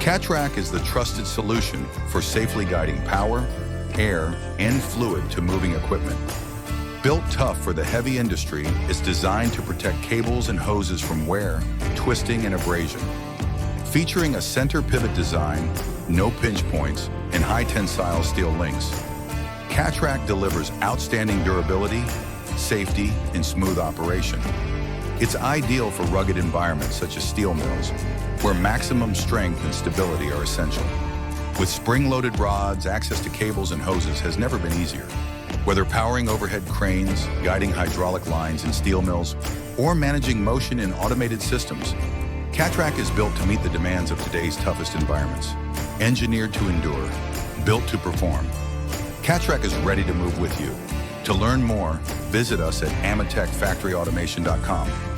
Catrac is the trusted solution for safely guiding power, air, and fluid to moving equipment. Built tough for the heavy industry, it's designed to protect cables and hoses from wear, twisting, and abrasion. Featuring a center pivot design, no pinch points, and high tensile steel links, Catrac delivers outstanding durability, safety, and smooth operation. It's ideal for rugged environments such as steel mills, where maximum strength and stability are essential. With spring-loaded rods, access to cables and hoses has never been easier. Whether powering overhead cranes, guiding hydraulic lines in steel mills, or managing motion in automated systems, Catrac is built to meet the demands of today's toughest environments. Engineered to endure, built to perform, Catrac is ready to move with you. To learn more, visit us at ametek factoryautomation.com.